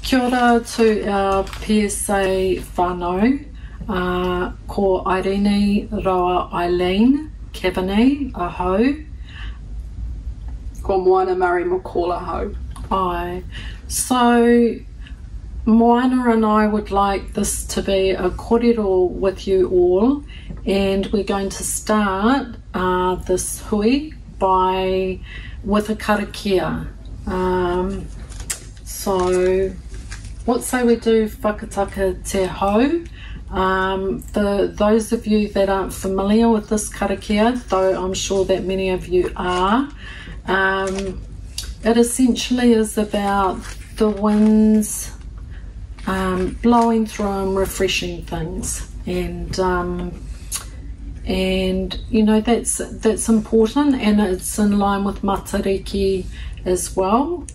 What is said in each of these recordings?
Kia ora to our PSA whānau, ko Airini, roa Eileen, Kaveney, ahau. Ko Moana, Murray-McCaul, ahau. Aye. So, Moana and I would like this to be a korero with you all, and we're going to start this hui with a karakia. So, what say we do whakataka te hau? For those of you that aren't familiar with this karakia, though I'm sure that many of you are, it essentially is about the winds blowing through and refreshing things, and you know that's important, and it's in line with Matariki as well,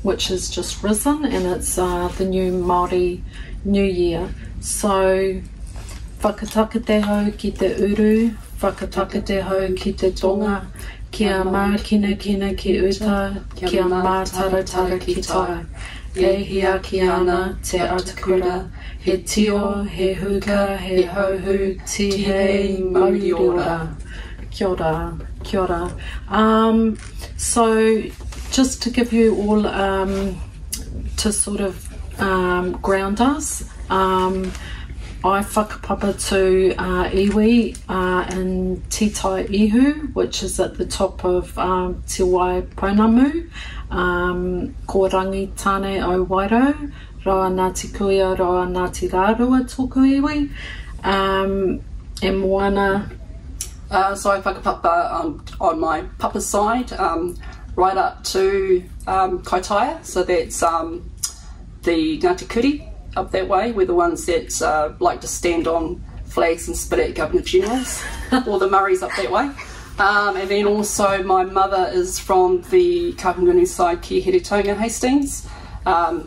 which has just risen, and it's the new Māori New Year. So whakataka te hau ki te uru, whakataka te hau ki te tonga, kia mā kina kina ki uta, kia mā taratara ki tai. E hia ki ana te atakura, he tio, he huka, he hauhu, ti he mauri ora. Kia ora, kia ora. So just to give you all, to sort of ground us, I whakapapa to iwi in Titai Ihu, which is at the top of Te Wai Pounamu, ko rangi tāne o Wairau, roa Ngāti Kuia, roa Ngāti Rārua tōku iwi, and Moana. So I whakapapa on my papa's side, right up to Kaitaia, so that's the Ngāti Kuri up that way. We're the ones that like to stand on flags and spit at governor generals, or the Murrays up that way. And then also my mother is from the Kapungunu side, ki Heretaunga Hastings,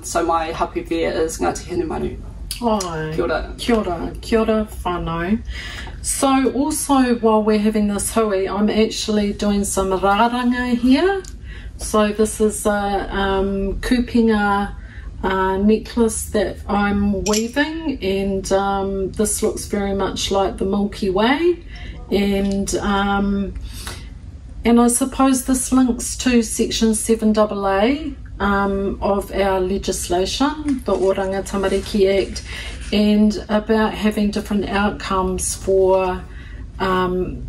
so my hapu there is Ngāti Hinumanu. Oh, kia ora. Kia ora, kia ora whānau. So also while we're having this hui, I'm actually doing some rāranga here. So this is a kupenga necklace that I'm weaving, and this looks very much like the Milky Way, and I suppose this links to section 7AA of our legislation, the Oranga Tamariki Act, and about having different outcomes for whānau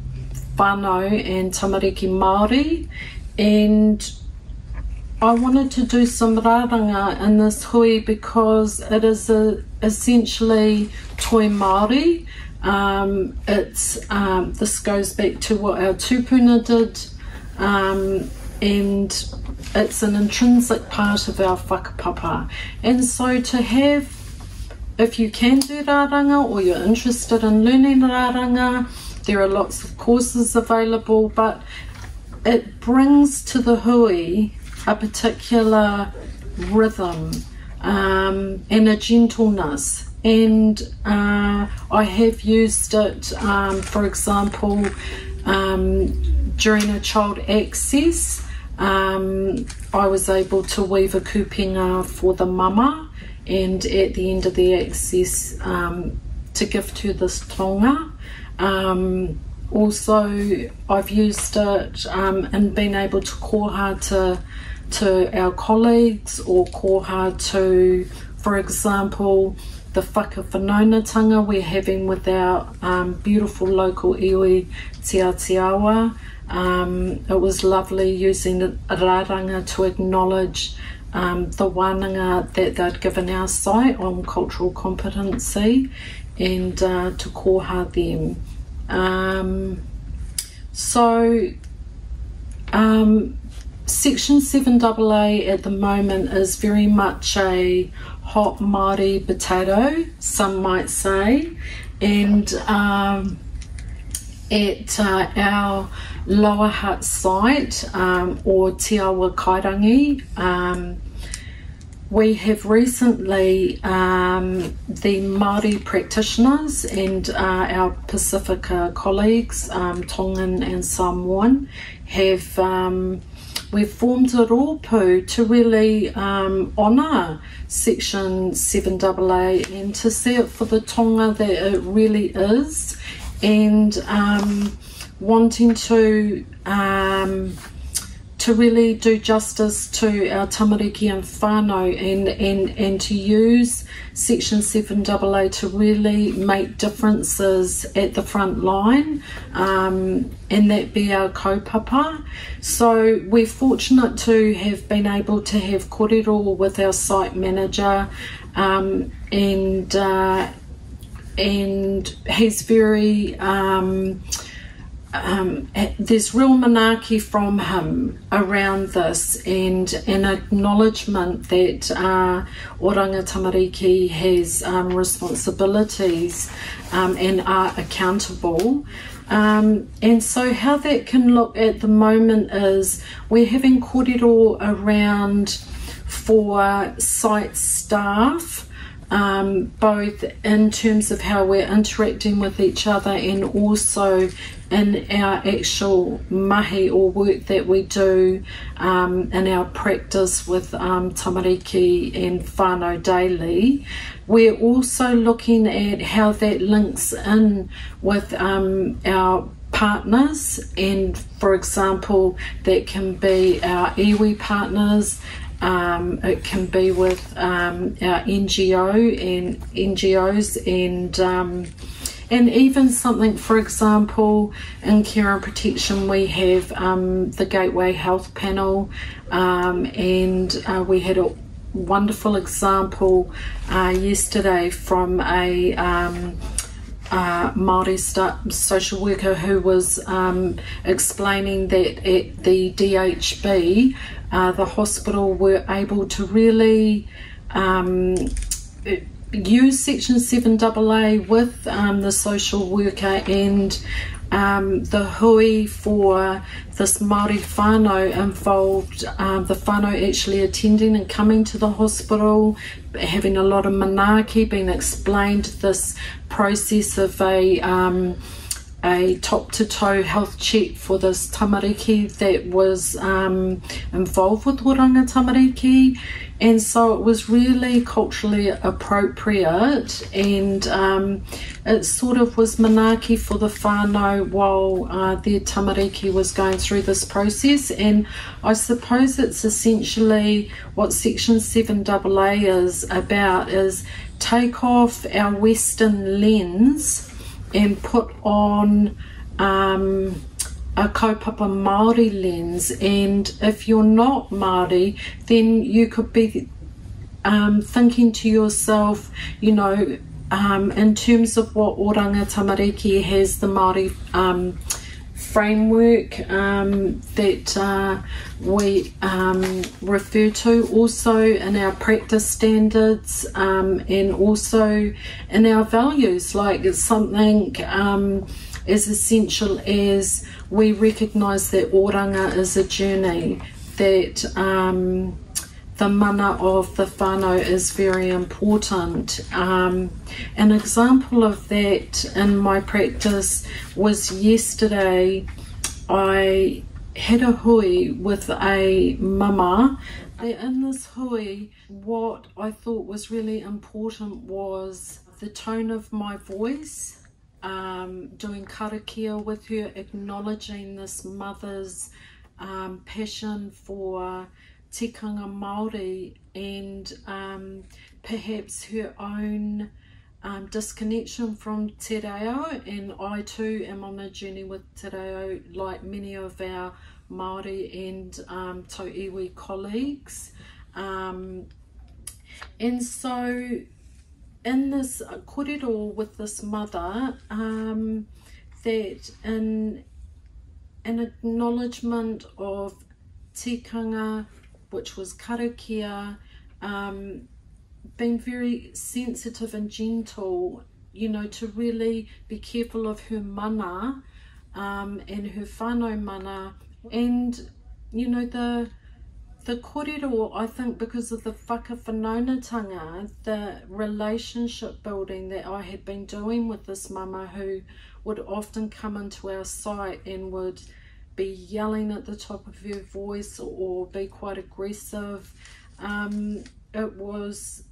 and tamariki Māori. And I wanted to do some rāranga in this hui because it is essentially toi Māori. This goes back to what our tūpuna did, and it's an intrinsic part of our whakapapa. And so to have, if you can do rāranga or you're interested in learning rāranga, there are lots of courses available, but it brings to the hui a particular rhythm and a gentleness, and I have used it, for example, during a child access. I was able to weave a kupenga for the mama, and at the end of the access to gift her this tonga. Also I've used it in being able to koha to our colleagues, or koha to, for example, the whakawhanaunatanga we're having with our beautiful local iwi Te Atiawa. It was lovely using the rāranga to acknowledge the wānanga that they'd given our site on cultural competency, and to koha them. Section 7AA at the moment is very much a hot Māori potato, some might say, and at our lower hut site, or Te Awa Kairangi, we have recently, the Māori practitioners and our Pacifica colleagues, Tongan and Samoan, have we've formed a rōpū to really honour Section 7AA and to see it for the tonga that it really is, and wanting to really do justice to our tamariki and whānau, and to use Section 7AA to really make differences at the front line, and that be our kaupapa. So we're fortunate to have been able to have korero with our site manager, and he's very there's real manaaki from him around this, and an acknowledgement that Oranga Tamariki has responsibilities and are accountable. And so how that can look at the moment is we're having korero around for site staff, both in terms of how we're interacting with each other and also in our actual mahi or work that we do in our practice with tamariki and whānau daily. We're also looking at how that links in with our partners, and for example that can be our iwi partners, it can be with our NGOs and even something, for example, in care and protection we have the Gateway Health Panel, and we had a wonderful example yesterday from a Māori social worker who was explaining that at the DHB the hospital were able to really use Section 7AA with the social worker and the hui for this Māori whānau involved the whānau actually attending and coming to the hospital, having a lot of manaaki, being explained this process of a top-to-toe health check for this tamariki that was involved with Oranga Tamariki. And so it was really culturally appropriate, and it sort of was manaaki for the whānau while their tamariki was going through this process. And I suppose it's essentially what Section 7AA is about, is take off our Western lens and put on a kaupapa Māori lens. And if you're not Māori, then you could be thinking to yourself, you know, in terms of what Oranga Tamariki has, the Māori framework that we refer to also in our practice standards, and also in our values, like it's something as essential as we recognise that oranga is a journey, that the mana of the whānau is very important. An example of that in my practice was yesterday. I had a hui with a mama. In this hui, what I thought was really important was the tone of my voice, doing karakia with her, acknowledging this mother's passion for tikanga Māori, and perhaps her own disconnection from te reo. And I too am on a journey with te reo, like many of our Māori and tau iwi colleagues. And so in this korero with this mother, that in an acknowledgement of tikanga, which was karakia, being very sensitive and gentle, you know, to really be careful of her mana and her whānau mana. And, you know, the korero, I think, because of the whakawhanaunatanga, the relationship building that I had been doing with this mama, who would often come into our site and would be yelling at the top of her voice or be quite aggressive. It was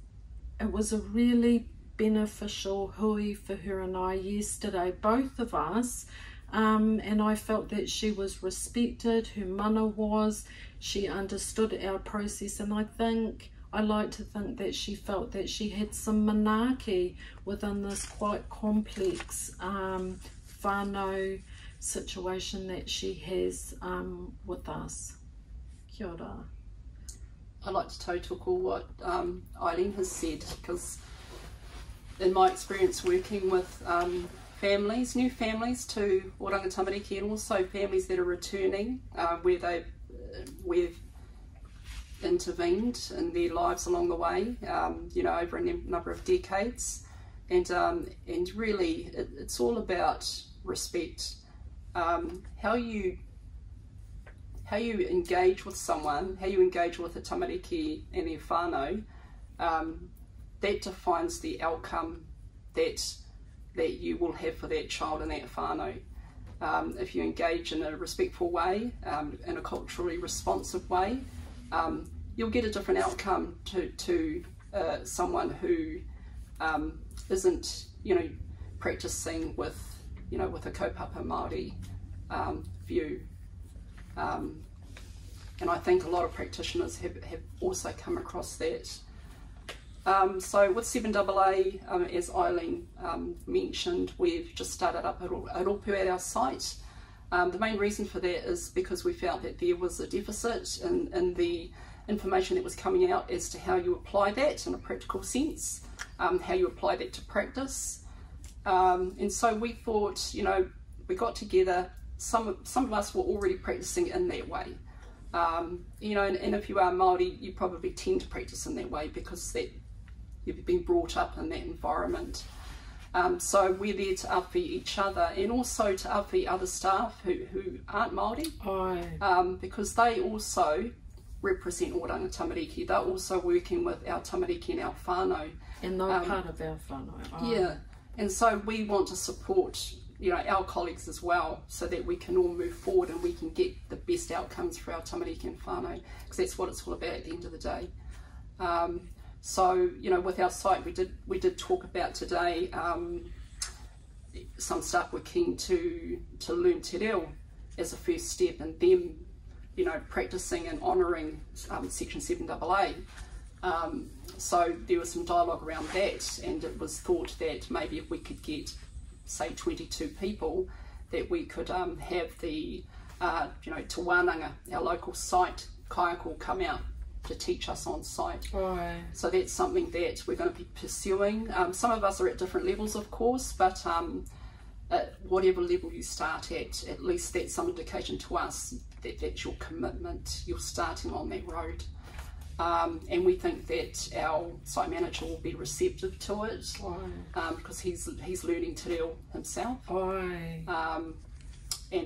a really beneficial hui for her and I yesterday, both of us, and I felt that she was respected, her mana was, she understood our process, and I like to think that she felt that she had some manaaki within this quite complex whānau situation that she has with us. Kia ora. I'd like to tautoko what Eileen has said, because in my experience working with families, new families to Oranga Tamariki, and also families that are returning, where we've intervened in their lives along the way, you know, over a number of decades, and really it's all about respect. How you engage with someone, how you engage with a tamariki and their whānau, that defines the outcome that you will have for that child and that whānau. If you engage in a respectful way, in a culturally responsive way, you'll get a different outcome to someone who isn't, you know, practicing with, you know, with a kaupapa Māori view. And I think a lot of practitioners have also come across that. So with 7AA, as Eileen mentioned, we've just started up at Opu at our site. The main reason for that is because we felt that there was a deficit in the information that was coming out as to how you apply that in a practical sense, how you apply that to practice. And so we thought, you know, we got together, some of us were already practicing in that way. You know, and if you are Māori, you probably tend to practice in that way because you've been brought up in that environment. So we're there to awhi each other, and also to awhi other staff who aren't Māori, because they also represent Oranga Tamariki. They're also working with our tamariki and our whānau. And they're part of our whānau. Yeah, and so we want to support, you know, our colleagues as well, so that we can all move forward and we can get the best outcomes for our tamariki and whānau, because that's what it's all about at the end of the day. So, you know, with our site, we did talk about today, some staff were keen to learn te reo as a first step, and them, you know, practicing and honouring Section 7AA. So there was some dialogue around that, and it was thought that maybe if we could get, say, 22 people, that we could have the, you know, Te Wānanga, our local site, kaiako, come out to teach us on site. Right. So that's something that we're going to be pursuing. Some of us are at different levels, of course, but at whatever level you start at least that's some indication to us that that's your commitment, you're starting on that road. And we think that our site manager will be receptive to it, because he's learning te reo himself. And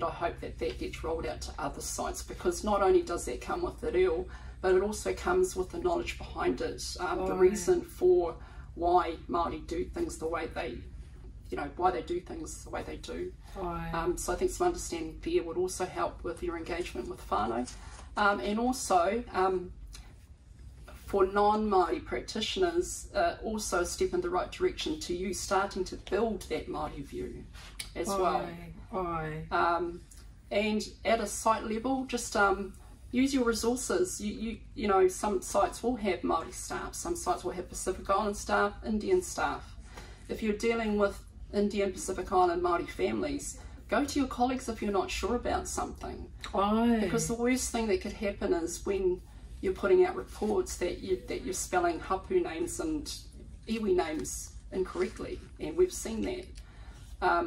I hope that gets rolled out to other sites, because not only does that come with the reo, but it also comes with the knowledge behind it, the reason for why Māori do things the way they, you know, why they do things the way they do. So I think some understanding there would also help with your engagement with whānau. And also, for non-Māori practitioners, also a step in the right direction to you starting to build that Māori view as well. And at a site level, just use your resources. You know, some sites will have Māori staff, some sites will have Pacific Island staff, Indian staff. If you're dealing with Indian, Pacific Island Māori families, go to your colleagues if you're not sure about something. Because the worst thing that could happen is when you're putting out reports that you're spelling hapu names and iwi names incorrectly, and we've seen that.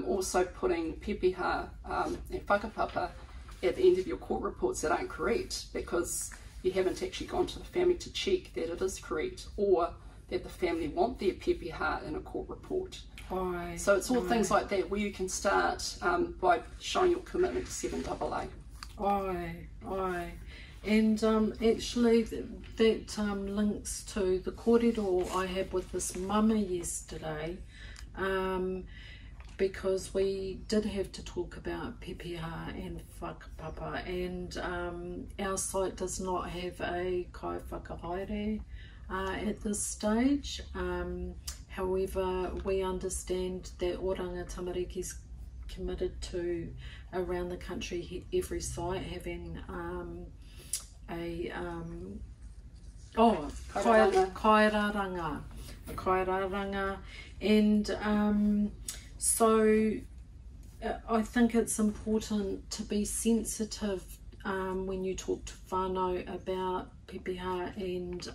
Also putting pepeha and whakapapa at the end of your court reports that aren't correct, because you haven't actually gone to the family to check that it is correct, or that the family want their pepeha in a court report. So it's all things like that where you can start by showing your commitment to 7AA. And actually that links to the korero I had with this mama yesterday. because we did have to talk about PPR and whakapapa, and our site does not have a kai whakahaere at this stage. However, we understand that Oranga Tamariki is committed to, around the country, every site having kairaranga, and so I think it's important to be sensitive when you talk to whānau about PPR and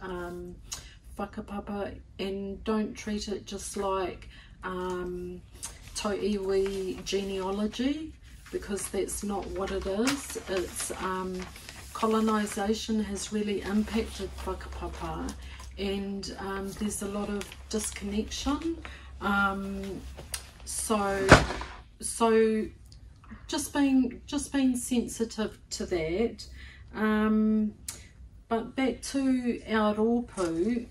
whakapapa, and don't treat it just like tau iwi genealogy, because that's not what it is. It's colonisation has really impacted whakapapa, and there's a lot of disconnection. So just being sensitive to that. But back to our rōpū,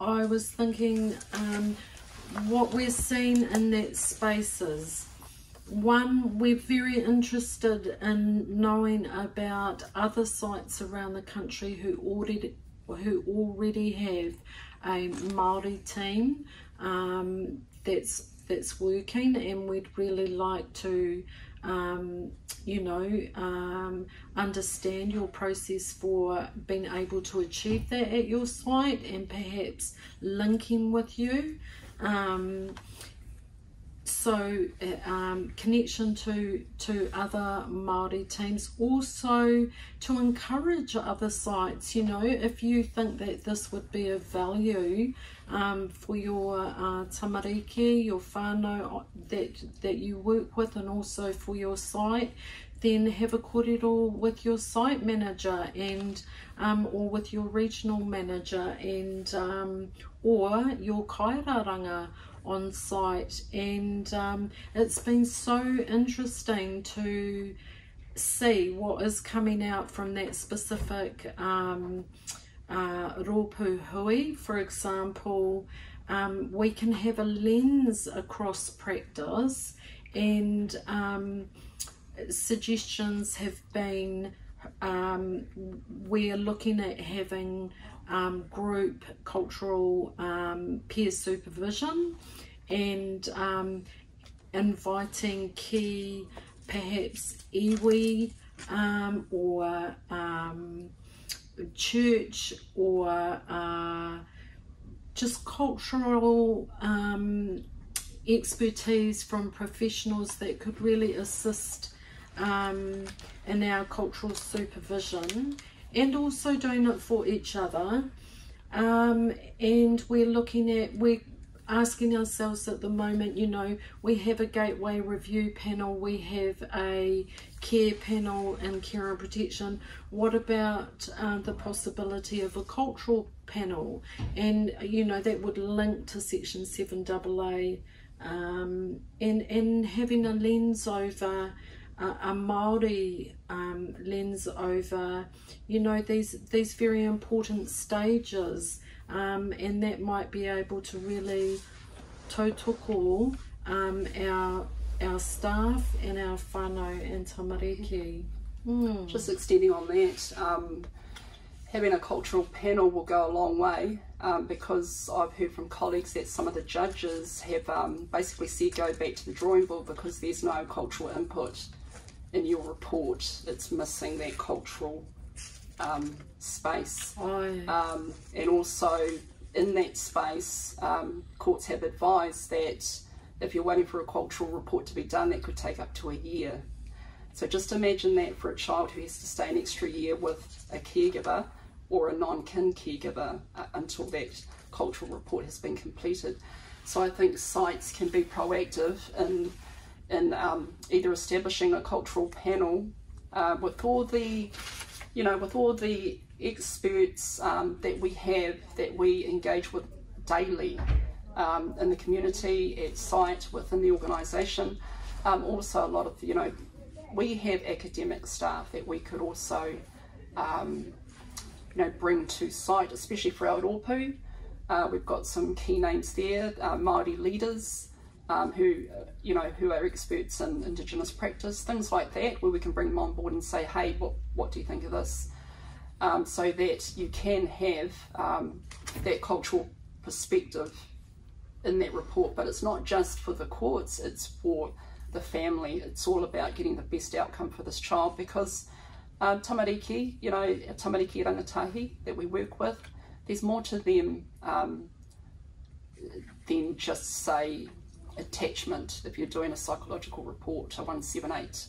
I was thinking what we're seeing in that space is, one, we're very interested in knowing about other sites around the country who already have a Māori team that's working, and we'd really like to understand your process for being able to achieve that at your site, and perhaps linking with you. Connection to other Māori teams, also to encourage other sites, if you think that this would be of value for your tamariki, your whānau that you work with, and also for your site, then have a korero with your site manager and or with your regional manager, and or your kairaranga on site. And it's been so interesting to see what is coming out from that specific rōpū hui. For example, we can have a lens across practice, and suggestions have been, we're looking at having group cultural peer supervision, and inviting key, perhaps iwi or church, or just cultural expertise from professionals that could really assist in our cultural supervision, and also doing it for each other. And we're asking ourselves at the moment, we have a gateway review panel, we have a care panel and care and protection. What about the possibility of a cultural panel? And that would link to section 7AA, and having a lens over a Māori lens over these very important stages, and that might be able to really tautoko our staff and our whānau and tamariki. Just extending on that, having a cultural panel will go a long way, because I've heard from colleagues that some of the judges have basically said go back to the drawing board because there's no cultural input in your report. It's missing that cultural space. And also in that space, courts have advised that if you're waiting for a cultural report to be done, that could take up to a year. So just imagine that for a child who has to stay an extra year with a caregiver or a non-kin caregiver until that cultural report has been completed. So I think sites can be proactive in either establishing a cultural panel with all the experts that we have, that we engage with daily in the community, at site, within the organisation. Also a lot of, we have academic staff that we could also bring to site, especially for our rōpū. We've got some key names there, Māori leaders, who are experts in Indigenous practice, things like that, where we can bring them on board and say, hey, what do you think of this? So that you can have that cultural perspective in that report. But it's not just for the courts, it's for the family. It's all about getting the best outcome for this child, because tamariki, tamariki rangatahi that we work with, there's more to them than just, say, attachment. If you're doing a psychological report to 178,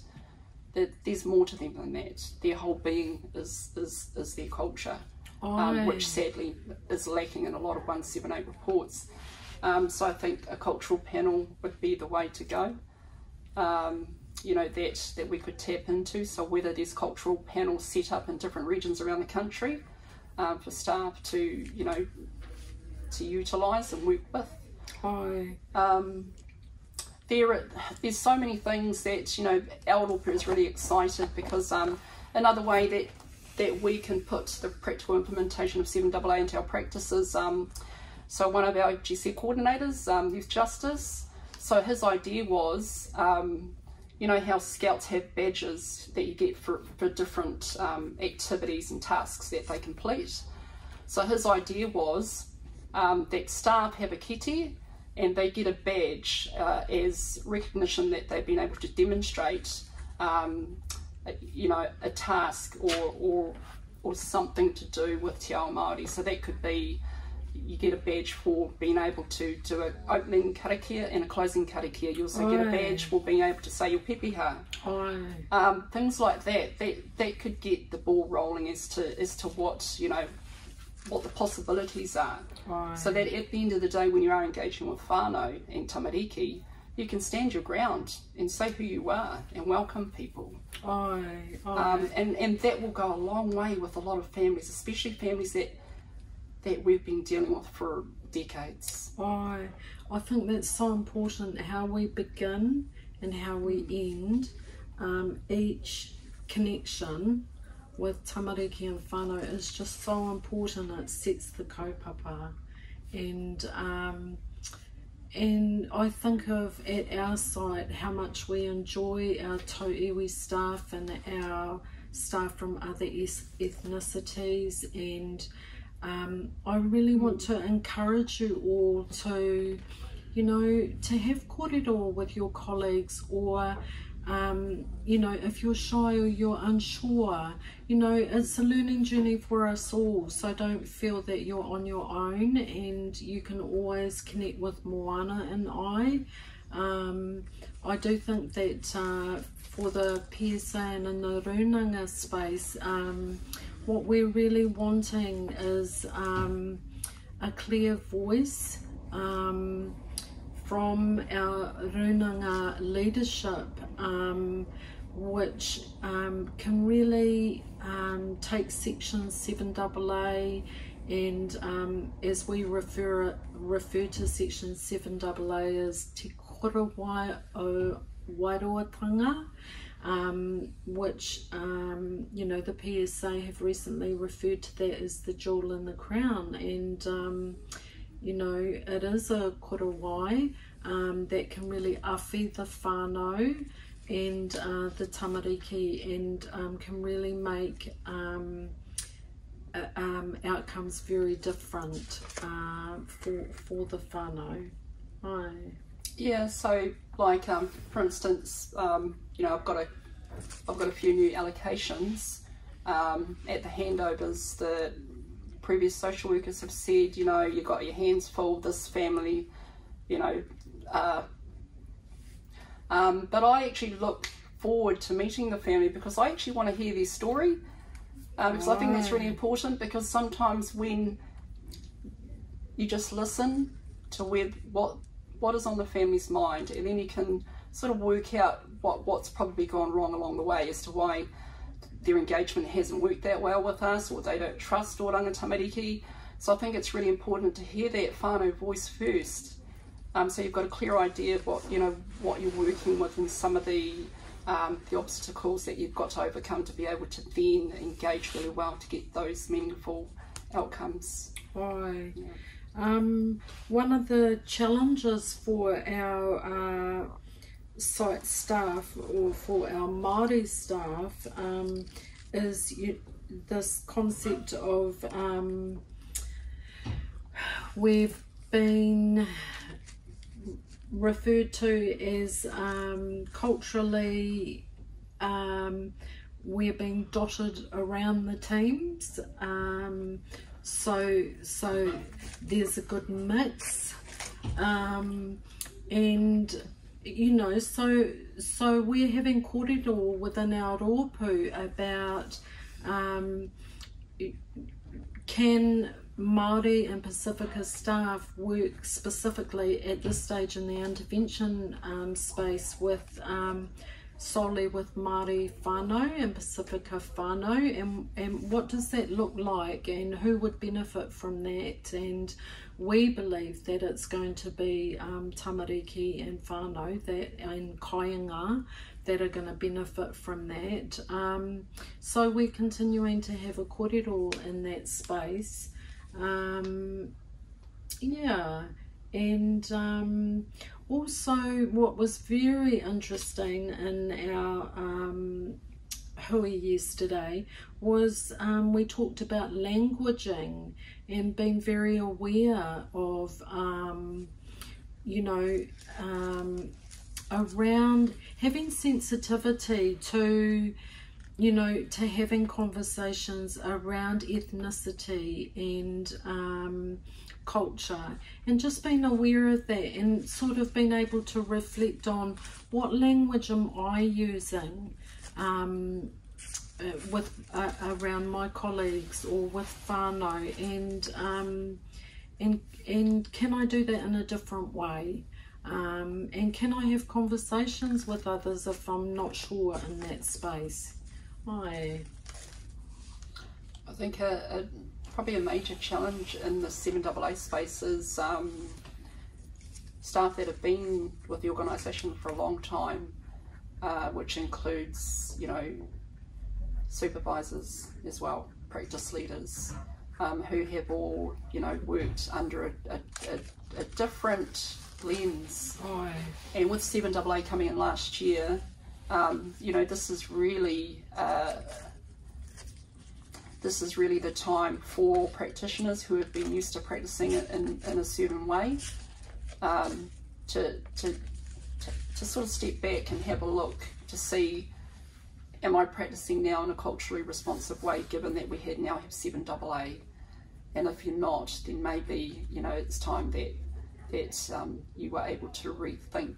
there's more to them than that. Their whole being is their culture, which sadly is lacking in a lot of 178 reports. So I think a cultural panel would be the way to go, that we could tap into. So whether there's cultural panels set up in different regions around the country for staff to utilise and work with. There's so many things that, Aotearoa is really excited, because another way that we can put the practical implementation of 7AA into our practices, so one of our GC coordinators, Youth Justice, so his idea was, how scouts have badges that you get for different activities and tasks that they complete. So his idea was that staff have a kete and they get a badge as recognition that they've been able to demonstrate, a task or something to do with Te Ao Māori. So that could be, you get a badge for being able to do an opening karakia and a closing karakia. You also get a badge for being able to say your pepeha. Things like that could get the ball rolling as to what the possibilities are. So that at the end of the day, when you are engaging with whānau and tamariki, you can stand your ground and say who you are and welcome people. And that will go a long way with a lot of families, especially families that we've been dealing with for decades. I think that's so important, how we begin and how we end each connection with tamariki and whānau is just so important. It sets the kaupapa, and I think of at our site how much we enjoy our tauiwi staff and our staff from other ethnicities, and I really want to encourage you all to have korero with your colleagues, or if you're shy or you're unsure, it's a learning journey for us all. So don't feel that you're on your own, and you can always connect with Moana and I do think that for the PSA and in the Rununga space, what we're really wanting is a clear voice from our Rununga leadership, which can really take section 7AA, and as we refer to section 7AA as te korowai o wairoatanga, which the PSA have recently referred to that as the jewel in the crown, and it is a korowai that can really awhi the whānau and the tamariki, and can really make outcomes very different for the whānau. Yeah, so like for instance, I've got a few new allocations at the handovers. The previous social workers have said, you've got your hands full, this family, but I actually look forward to meeting the family, because I actually want to hear their story, because I think that's really important, because sometimes when you just listen to what is on the family's mind, and then you can sort of work out what's probably gone wrong along the way as to why their engagement hasn't worked that well with us, or they don't trust Oranga Tamariki. So I think it's really important to hear that whānau voice first, so you've got a clear idea of what you're working with, and some of the obstacles that you've got to overcome to be able to then engage really well to get those meaningful outcomes. One of the challenges for our site staff, or for our Māori staff, is this concept of we've been referred to as culturally, we're being dotted around the teams, so there's a good mix, and you know, so we're having korero within our rōpū about can Māori and Pacifica staff work specifically at this stage in the intervention space with solely with Māori whānau and Pacifica whānau, and what does that look like, and who would benefit from that? And we believe that it's going to be tamariki and whānau and kāinga that are going to benefit from that. So we're continuing to have a korero in that space. Yeah, and also what was very interesting in our hui yesterday was we talked about languaging and being very aware of you know, around having sensitivity to, you know, to having conversations around ethnicity and culture, and just being aware of that, and sort of being able to reflect on what language am I using with around my colleagues or with whānau, and can I do that in a different way? And can I have conversations with others if I'm not sure in that space? I think probably a major challenge in the 7AA space is staff that have been with the organisation for a long time, which includes, you know, supervisors as well, practice leaders, who have all, you know, worked under a different lens. And with 7AA coming in last year, you know, this is really the time for practitioners who have been used to practicing it in a certain way, to sort of step back and have a look to see, am I practicing now in a culturally responsive way, given that we now have 7AA? And if you're not, then maybe, you know, it's time that you were able to rethink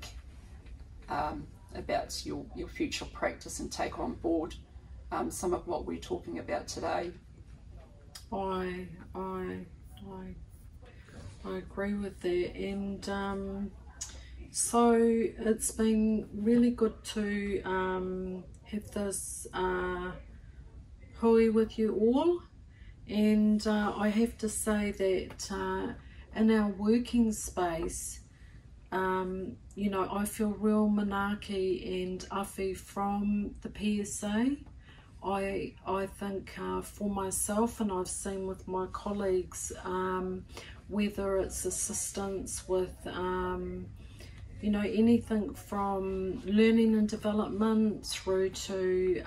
about your future practice and take on board some of what we're talking about today. I agree with that, and so it's been really good to have this hui with you all, and I have to say that in our working space, you know, I feel real manaaki and awhi from the PSA. I think for myself, and I've seen with my colleagues, whether it's assistance with, you know, anything from learning and development through to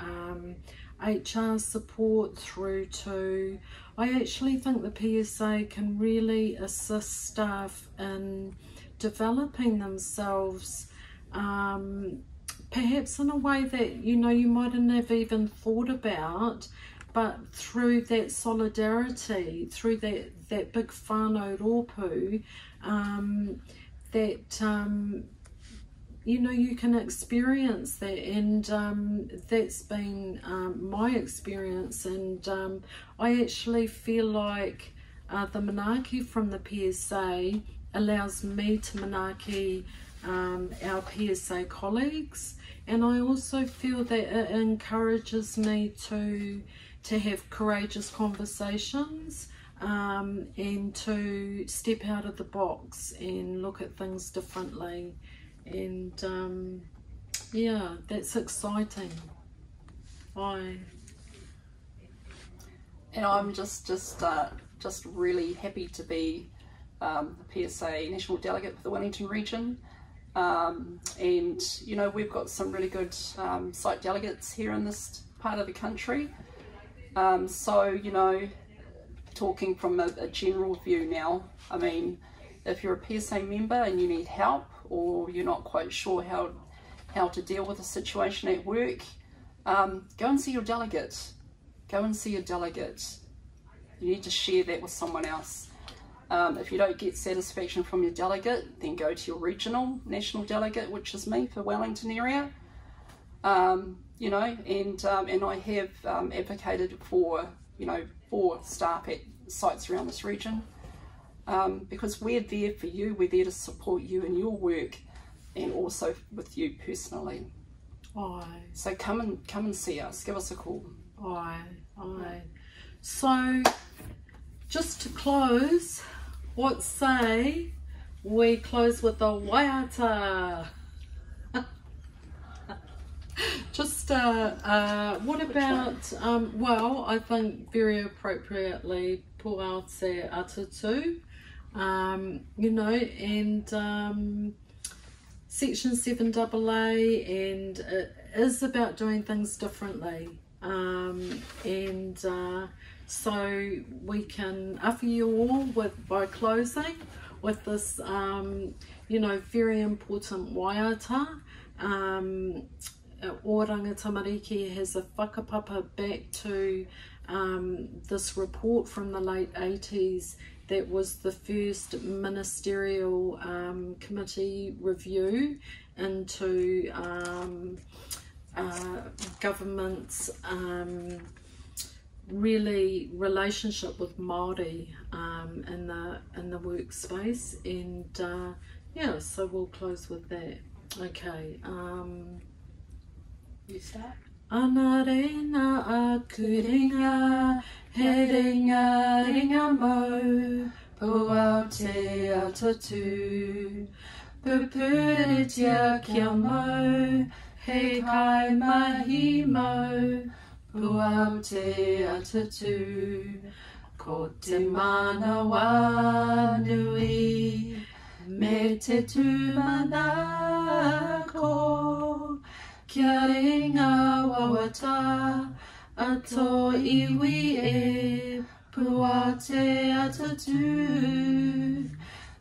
HR support, through to, I actually think the PSA can really assist staff in developing themselves, perhaps in a way that, you know, you mightn't have even thought about, but through that solidarity, through that big whānau rōpū, that you know, you can experience that, and that's been my experience, and I actually feel like the manaaki from the PSA allows me to manaaki our PSA colleagues, and I also feel that it encourages me to have courageous conversations, and to step out of the box and look at things differently, and yeah, that's exciting. And I'm just really happy to be the PSA National Delegate for the Wellington region. And you know, we've got some really good site delegates here in this part of the country. So, you know, talking from a general view now, I mean, if you're a PSA member and you need help, or you're not quite sure how to deal with a situation at work, go and see your delegate. Go and see your delegate. You need to share that with someone else. If you don't get satisfaction from your delegate, then go to your regional national delegate, which is me for Wellington area. You know, and I have advocated for, you know, for staff at sites around this region, because we're there for you. We're there to support you in your work, and also with you personally. Aye. So come and see us. Give us a call. Aye. So, just to close, what say we close with a waiata? Just, what about, well, I think very appropriately, puate atutu, you know, and Section 7AA, and it is about doing things differently. And so we can offer you all by closing with this, you know, very important waiata. Oranga Tamariki has a whakapapa back to this report from the late 80s that was the first ministerial committee review into government's really relationship with Māori in the workspace, and yeah, so we'll close with that. Okay. You start. Ana reina a kuringa, he ringa ringa mo, puau te atatu, pupuritia kia mo, he kai mahi mo, puau te atatu, ko te mana wanui, me te tūmana ko, kia ringa wawata, ato iwi e, pua te atatu.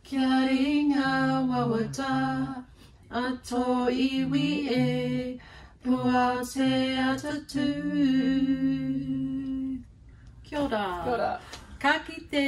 Kia ringa wawata, ato iwi e, pua te atatu. Kia ora. Kia ora. Ka kite.